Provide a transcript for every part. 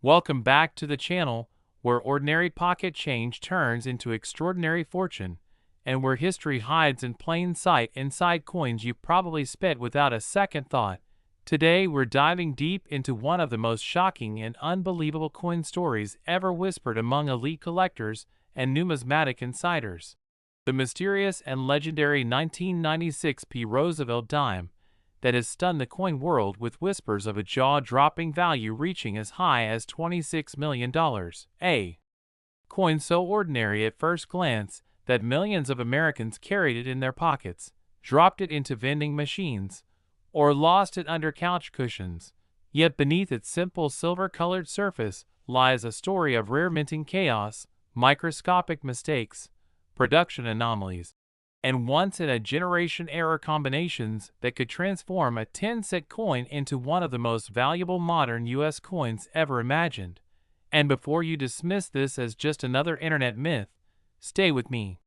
Welcome back to the channel, where ordinary pocket change turns into extraordinary fortune, and where history hides in plain sight inside coins you probably spent without a second thought. Today we're diving deep into one of the most shocking and unbelievable coin stories ever whispered among elite collectors and numismatic insiders. The mysterious and legendary 1996 Roosevelt dime that has stunned the coin world with whispers of a jaw-dropping value reaching as high as $26 million. A coin so ordinary at first glance that millions of Americans carried it in their pockets, dropped it into vending machines, or lost it under couch cushions. Yet beneath its simple silver-colored surface lies a story of rare minting chaos, microscopic mistakes, production anomalies, and once-in-a-generation error combinations that could transform a 10-cent coin into one of the most valuable modern U.S. coins ever imagined. And before you dismiss this as just another internet myth, stay with me.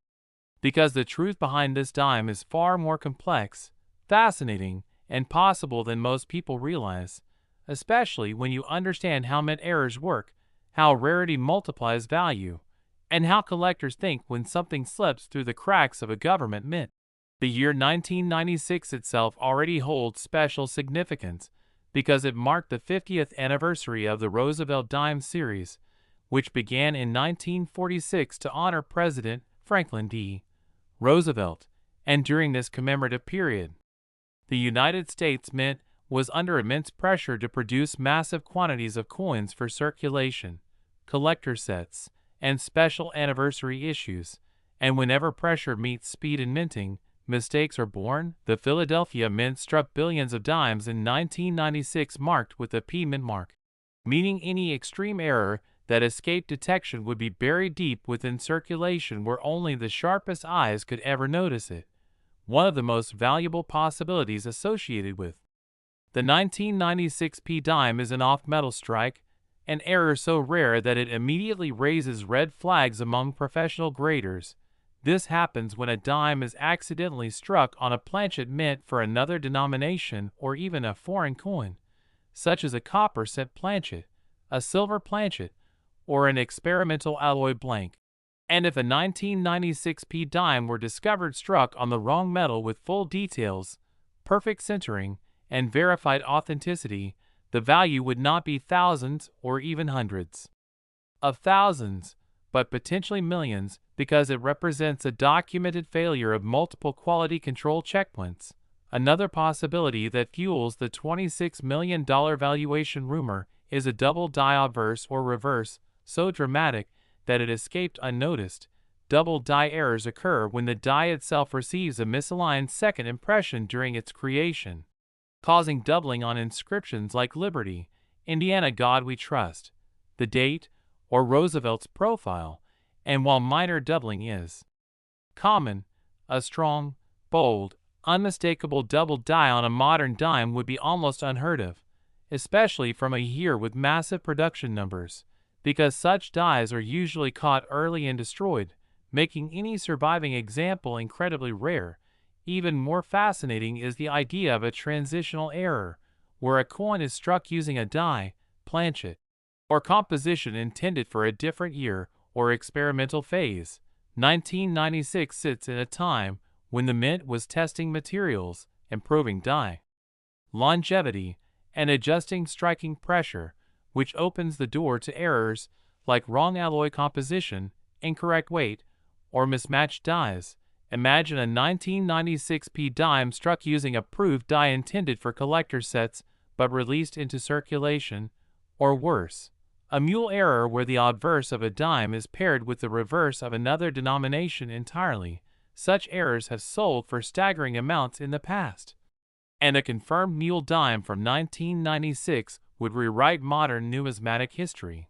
Because the truth behind this dime is far more complex, fascinating, and possible than most people realize, especially when you understand how mint errors work, how rarity multiplies value, and how collectors think when something slips through the cracks of a government mint. The year 1996 itself already holds special significance because it marked the 50th anniversary of the Roosevelt dime series, which began in 1946 to honor President Franklin D. Roosevelt, and during this commemorative period, the United States Mint was under immense pressure to produce massive quantities of coins for circulation, collector sets, and special anniversary issues, and whenever pressure meets speed in minting, mistakes are born. The Philadelphia Mint struck billions of dimes in 1996 marked with a P mint mark, meaning any extreme error that escaped detection would be buried deep within circulation where only the sharpest eyes could ever notice it. One of the most valuable possibilities associated with the 1996 P dime is an off-metal strike, an error so rare that it immediately raises red flags among professional graders. This happens when a dime is accidentally struck on a planchet mint for another denomination or even a foreign coin, such as a copper cent planchet, a silver planchet, or an experimental alloy blank. And if a 1996 P dime were discovered struck on the wrong metal with full details, perfect centering, and verified authenticity, the value would not be thousands or even hundreds of thousands, but potentially millions, because it represents a documented failure of multiple quality control checkpoints. Another possibility that fuels the $26 million valuation rumor is a double die obverse or reverse, so dramatic that it escaped unnoticed. Double die errors occur when the die itself receives a misaligned second impression during its creation, causing doubling on inscriptions like Liberty, Indiana God We Trust, the date, or Roosevelt's profile. And while minor doubling is common, a strong, bold, unmistakable double die on a modern dime would be almost unheard of, especially from a year with massive production numbers, because such dies are usually caught early and destroyed, making any surviving example incredibly rare. Even more fascinating is the idea of a transitional error, where a coin is struck using a die, planchet, or composition intended for a different year or experimental phase. 1996 sits in a time when the mint was testing materials, improving die longevity, and adjusting striking pressure, which opens the door to errors like wrong alloy composition, incorrect weight, or mismatched dies. Imagine a 1996 P dime struck using a proved die intended for collector sets but released into circulation, or worse, a mule error where the obverse of a dime is paired with the reverse of another denomination entirely. Such errors have sold for staggering amounts in the past. And a confirmed mule dime from 1996 would rewrite modern numismatic history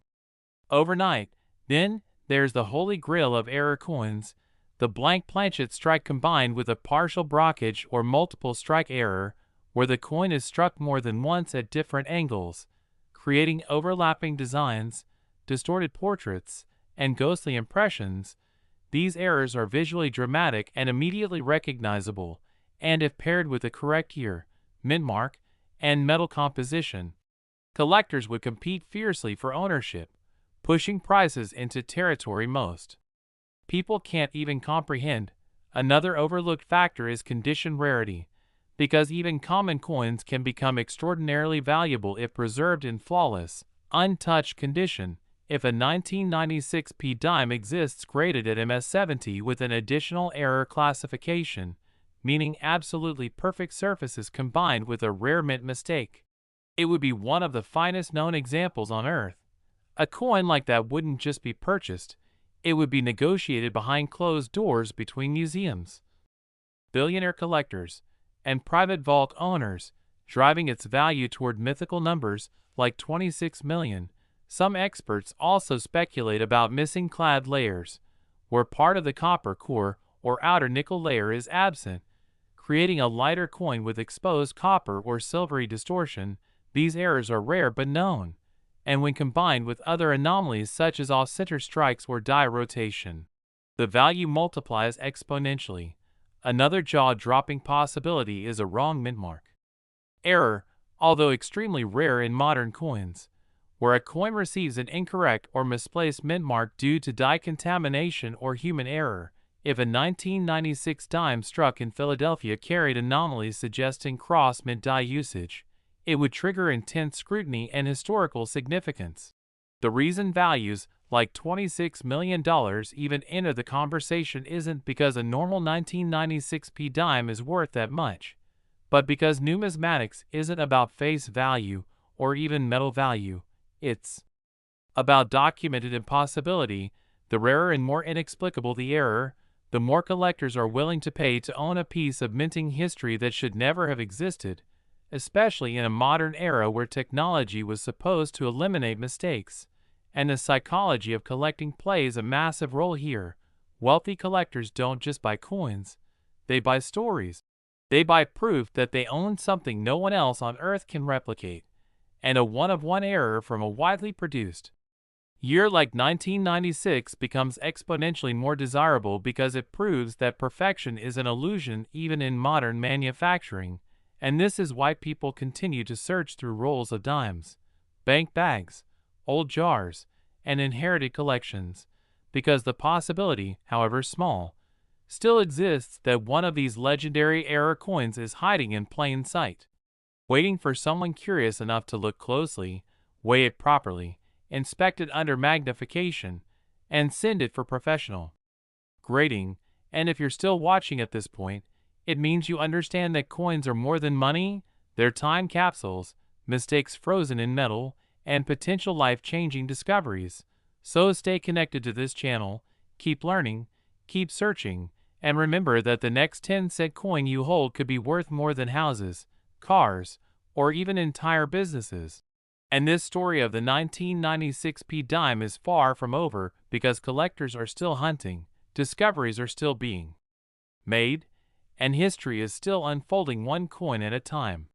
overnight. Then there's the holy grail of error coins, the blank planchet strike combined with a partial blockage or multiple strike error, where the coin is struck more than once at different angles, creating overlapping designs, distorted portraits, and ghostly impressions. These errors are visually dramatic and immediately recognizable, and if paired with the correct year, mint mark, and metal composition, Collectors would compete fiercely for ownership, pushing prices into territory most people can't even comprehend. Another overlooked factor is condition rarity, because even common coins can become extraordinarily valuable if preserved in flawless, untouched condition. If a 1996 p dime exists graded at MS70 with an additional error classification, meaning absolutely perfect surfaces combined with a rare mint mistake, it would be one of the finest known examples on Earth. A coin like that wouldn't just be purchased, it would be negotiated behind closed doors between museums, billionaire collectors, and private vault owners, driving its value toward mythical numbers like 26 million. Some experts also speculate about missing clad layers, where part of the copper core or outer nickel layer is absent, creating a lighter coin with exposed copper or silvery distortion. These errors are rare but known, and when combined with other anomalies such as off-center strikes or die rotation, the value multiplies exponentially. Another jaw-dropping possibility is a wrong mint mark error, although extremely rare in modern coins, where a coin receives an incorrect or misplaced mint mark due to die contamination or human error. If a 1996 dime struck in Philadelphia carried anomalies suggesting cross-mint die usage, it would trigger intense scrutiny and historical significance. The reason values like $26 million even enter the conversation isn't because a normal 1996 p dime is worth that much, but because numismatics isn't about face value or even metal value. It's about documented impossibility. The rarer and more inexplicable the error, the more collectors are willing to pay to own a piece of minting history that should never have existed, especially in a modern era where technology was supposed to eliminate mistakes. And the psychology of collecting plays a massive role here. Wealthy collectors don't just buy coins, they buy stories. They buy proof that they own something no one else on Earth can replicate, and a one-of-one error from a widely produced year like 1996 becomes exponentially more desirable because it proves that perfection is an illusion even in modern manufacturing. And this is why people continue to search through rolls of dimes, bank bags, old jars, and inherited collections, because the possibility, however small, still exists that one of these legendary error coins is hiding in plain sight, waiting for someone curious enough to look closely, weigh it properly, inspect it under magnification, and send it for professional grading. And if you're still watching at this point, it means you understand that coins are more than money. They're time capsules, mistakes frozen in metal, and potential life-changing discoveries. So stay connected to this channel, keep learning, keep searching, and remember that the next 10-cent coin you hold could be worth more than houses, cars, or even entire businesses. And this story of the 1996 p dime is far from over, because collectors are still hunting, discoveries are still being made, and history is still unfolding one coin at a time.